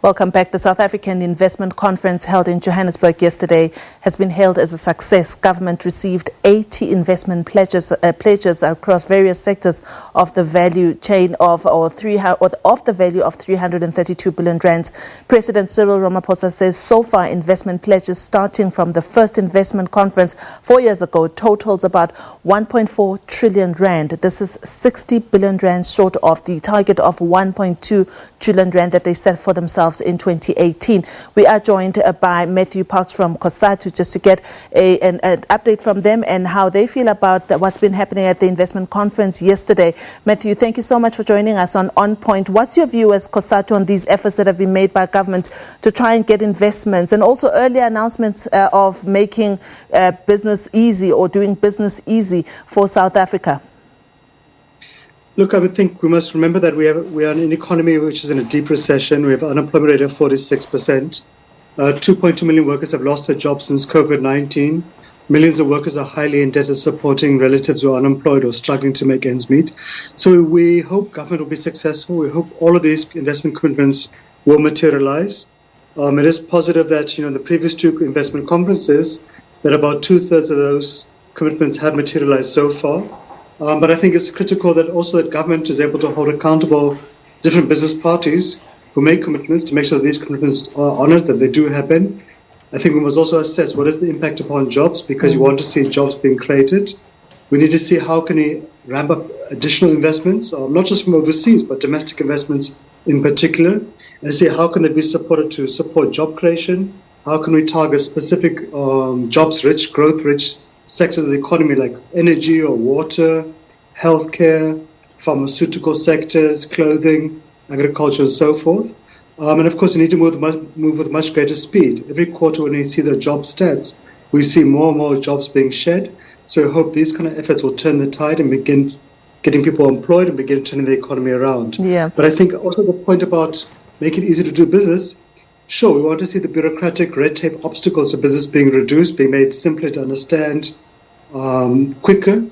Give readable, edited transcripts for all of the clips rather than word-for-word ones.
Welcome back. The South African Investment Conference held in Johannesburg yesterday has been hailed as a success. Government received 80 investment pledges across various sectors of the value chain of the value of 332 billion rands. President Cyril Ramaphosa says so far investment pledges starting from the first investment conference 4 years ago totals about 1.4 trillion rand. This is 60 billion rand short of the target of 1.2 trillion rand that they set for themselves in 2018. We are joined by Matthew Parks from COSATU just to get an update from them and how they feel about what's been happening at the investment conference yesterday. Matthew, thank you so much for joining us on Point. What's your view as COSATU on these efforts that have been made by government to try and get investments, and also earlier announcements of making business easy or doing business easy for South Africa? Look, I would think we must remember that we are in an economy which is in a deep recession. We have an unemployment rate of 46%. 2.2 million workers have lost their jobs since COVID-19. Millions of workers are highly indebted, supporting relatives who are unemployed or struggling to make ends meet. So we hope government will be successful. We hope all of these investment commitments will materialize. It is positive that, the previous two investment conferences, that about 2/3 of those commitments have materialized so far. But I think it's critical that government is able to hold accountable different business parties who make commitments to make sure that these commitments are honored, that they do happen. I think we must also assess what is the impact upon jobs, because you want to see jobs being created. We need to see how can we ramp up additional investments, not just from overseas, but domestic investments in particular, and see how can they be supported to support job creation. How can we target specific jobs-rich, growth-rich sectors of the economy like energy or water, healthcare, pharmaceutical sectors, clothing, agriculture, and so forth. And of course, we need to move with much greater speed. Every quarter when we see the job stats, we see more and more jobs being shed. So I hope these kind of efforts will turn the tide and begin getting people employed and begin turning the economy around. Yeah. But I think also the point about making it easy to do business, sure, we want to see the bureaucratic red tape obstacles to business being reduced, being made simpler to understand, quicker,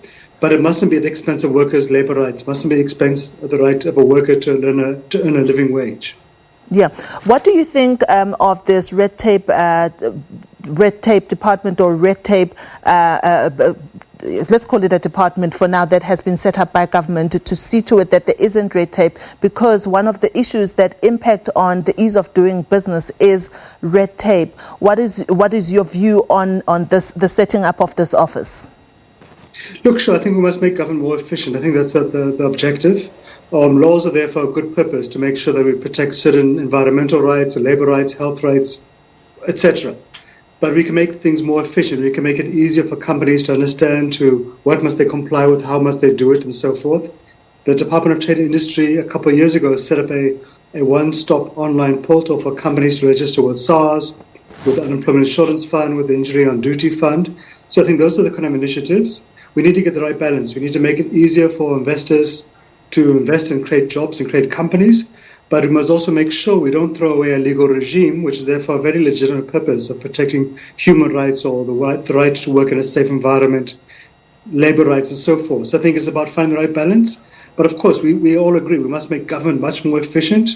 but it mustn't be at the expense of workers' labor rights. It mustn't be at the expense of the right of a worker to earn a living wage. Yeah. What do you think of this red tape department, or red tape let's call it a department for now, that has been set up by government to see to it that there isn't red tape, because one of the issues that impact on the ease of doing business is red tape. What is your view on the setting up of this office? Look, sure, I think we must make government more efficient. I think that's the objective. Laws are there for a good purpose, to make sure that we protect certain environmental rights, labor rights, health rights, etc. But we can make things more efficient. We can make it easier for companies to understand to what must they comply with, how must they do it, and so forth. The Department of Trade and Industry a couple of years ago set up a one-stop online portal for companies to register with SARS, with the Unemployment Insurance Fund, with the Injury on Duty Fund. So I think those are the kind of initiatives. We need to get the right balance. We need to make it easier for investors to invest and create jobs and create companies. But we must also make sure we don't throw away a legal regime, which is there for a very legitimate purpose of protecting human rights, or the right to work in a safe environment, labor rights, and so forth. So I think it's about finding the right balance. But of course, we all agree we must make government much more efficient.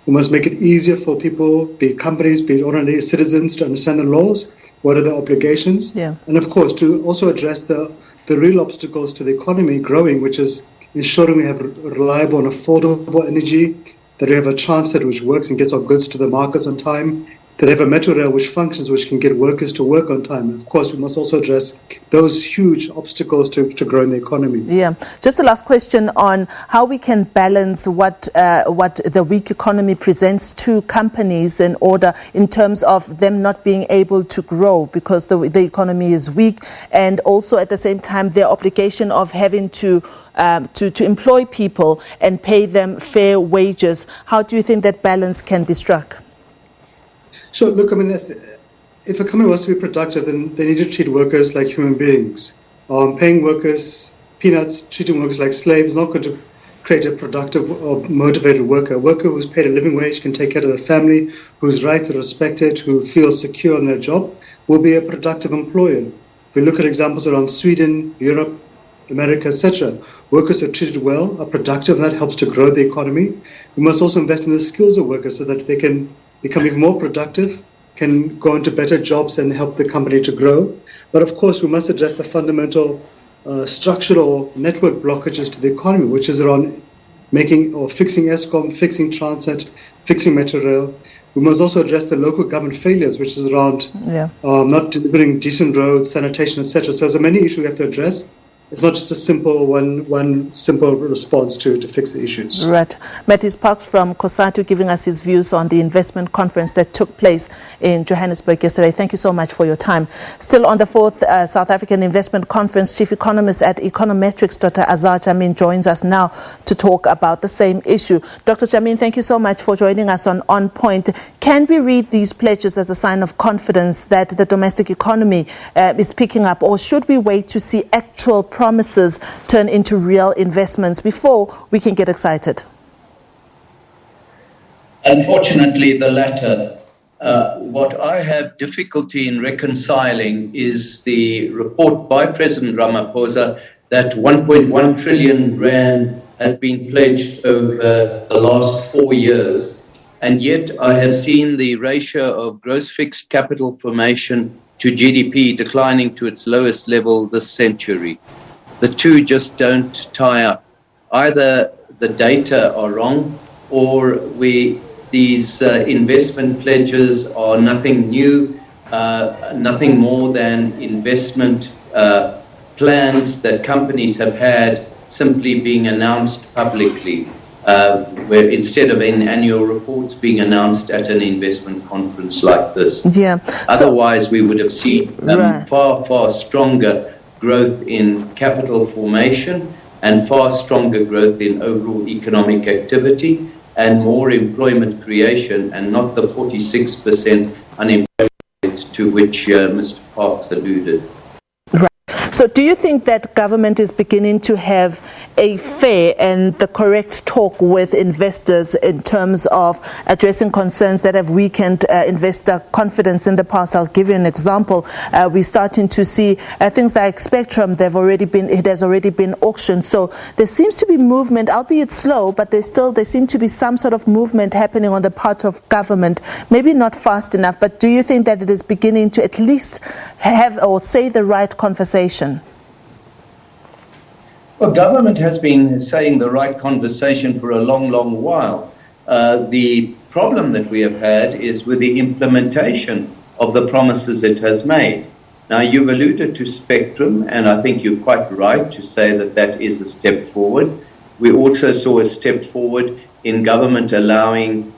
We must make it easier for people, be it companies, be it ordinary citizens, to understand the laws, what are their obligations. Yeah. And of course, to also address the real obstacles to the economy growing, which is ensuring we have reliable and affordable energy, that we have a transit which works and gets our goods to the markets on time, that we have a metro rail which functions, which can get workers to work on time. And of course, we must also address those huge obstacles to growing the economy. Yeah. Just the last question on how we can balance what the weak economy presents to companies in terms of them not being able to grow because the economy is weak, and also at the same time their obligation of having to employ people and pay them fair wages. How do you think that balance can be struck? Sure. Look, I mean, if a company wants to be productive, then they need to treat workers like human beings. Paying workers peanuts, treating workers like slaves is not going to create a productive or motivated worker. A worker who's paid a living wage, can take care of their family, whose rights are respected, who feels secure in their job, will be a productive employer. If we look at examples around Sweden, Europe, America, etc., workers are treated well, are productive, and that helps to grow the economy. We must also invest in the skills of workers so that they can become even more productive, can go into better jobs and help the company to grow. But of course, we must address the fundamental structural network blockages to the economy, which is around making or fixing ESCOM, fixing Transnet, fixing Metro Rail. We must also address the local government failures, which is around not delivering decent roads, sanitation, etc. So there's many issues we have to address. It's not just a simple one simple response to fix the issues. Right. Matthew Sparks from COSATU giving us his views on the investment conference that took place in Johannesburg yesterday. Thank you so much for your time. Still on the 4th South African Investment Conference, Chief Economist at Econometrix, Dr. Azar Jammine, joins us now to talk about the same issue. Dr. Jammine, thank you so much for joining us on Point. Can we read these pledges as a sign of confidence that the domestic economy is picking up, or should we wait to see actual promises turn into real investments before we can get excited? Unfortunately, the latter. What I have difficulty in reconciling is the report by President Ramaphosa that 1.1 trillion rand has been pledged over the last 4 years. And yet I have seen the ratio of gross fixed capital formation to GDP declining to its lowest level this century. The two just don't tie up. Either the data are wrong, or these investment pledges are nothing new, nothing more than investment plans that companies have had simply being announced publicly, where instead of in annual reports being announced at an investment conference like this. Yeah. Otherwise, we would have seen far, far stronger growth in capital formation and far stronger growth in overall economic activity and more employment creation, and not the 46% unemployment to which Mr. Parks alluded. So do you think that government is beginning to have a fair and the correct talk with investors in terms of addressing concerns that have weakened investor confidence in the past? I'll give you an example. We're starting to see things like spectrum. It has already been auctioned. So there seems to be movement, albeit slow, but there seem to be some sort of movement happening on the part of government. Maybe not fast enough, but do you think that it is beginning to at least have or say the right conversation? Well, government has been saying the right conversation for a long, long while. The problem that we have had is with the implementation of the promises it has made. Now, you've alluded to spectrum, and I think you're quite right to say that that is a step forward. We also saw a step forward in government allowing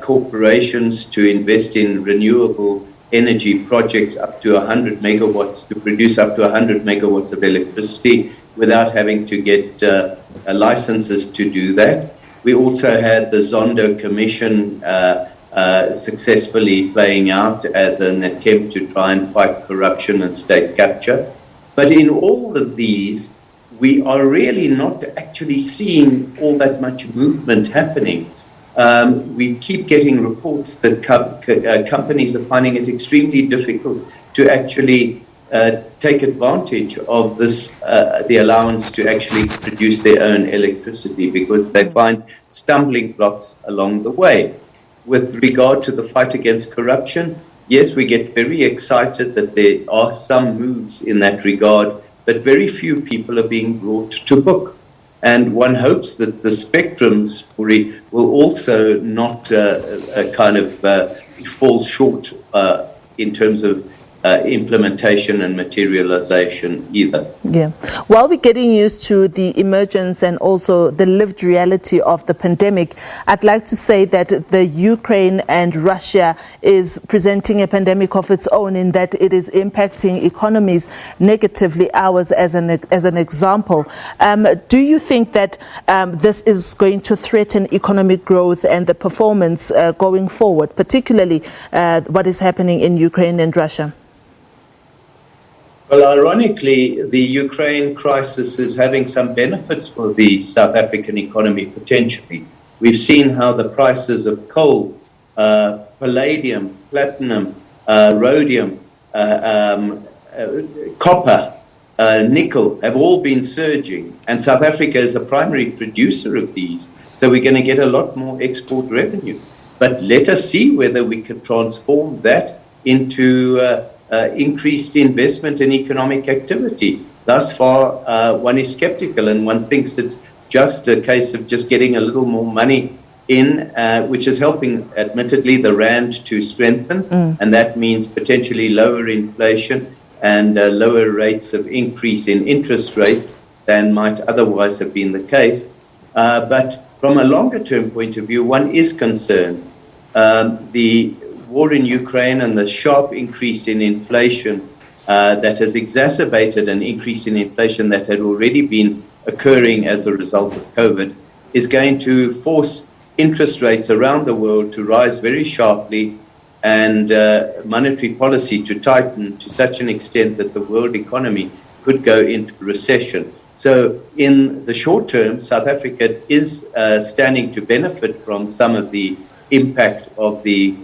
corporations to invest in renewable energy projects up to 100 megawatts, to produce up to 100 megawatts of electricity without having to get licenses to do that. We also had the Zondo Commission successfully playing out as an attempt to try and fight corruption and state capture. But in all of these, we are really not actually seeing all that much movement happening. We keep getting reports that companies are finding it extremely difficult to actually take advantage of this, the allowance to actually produce their own electricity, because they find stumbling blocks along the way. With regard to the fight against corruption, yes, we get very excited that there are some moves in that regard, but very few people are being brought to book. And one hopes that the spectrum story will also not fall short in terms of implementation and materialization either. Yeah. While we're getting used to the emergence and also the lived reality of the pandemic, I'd like to say that the Ukraine and Russia is presenting a pandemic of its own, in that it is impacting economies negatively, ours as an example. Do you think that this is going to threaten economic growth and the performance going forward, particularly what is happening in Ukraine and Russia? Well, ironically, the Ukraine crisis is having some benefits for the South African economy, potentially. We've seen how the prices of coal, palladium, platinum, rhodium, copper, nickel have all been surging. And South Africa is a primary producer of these. So we're going to get a lot more export revenue. But let us see whether we can transform that into increased investment in economic activity. Thus far, one is skeptical, and one thinks it's just a case of just getting a little more money in, which is helping, admittedly, the rand to strengthen, and that means potentially lower inflation and lower rates of increase in interest rates than might otherwise have been the case. But from a longer-term point of view, one is concerned. The war in Ukraine and the sharp increase in inflation that has exacerbated an increase in inflation that had already been occurring as a result of COVID is going to force interest rates around the world to rise very sharply and monetary policy to tighten to such an extent that the world economy could go into recession. So in the short term, South Africa is standing to benefit from some of the impact of the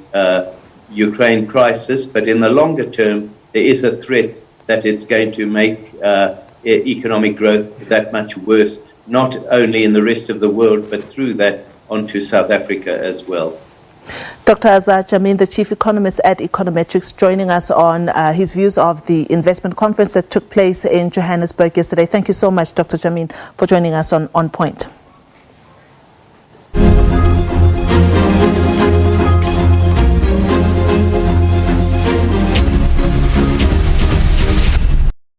Ukraine crisis, but in the longer term, there is a threat that it's going to make economic growth that much worse, not only in the rest of the world, but through that onto South Africa as well. Dr. Azar Jammine, the Chief Economist at Econometrix, joining us on his views of the investment conference that took place in Johannesburg yesterday. Thank you so much, Dr. Jammine, for joining us on Point.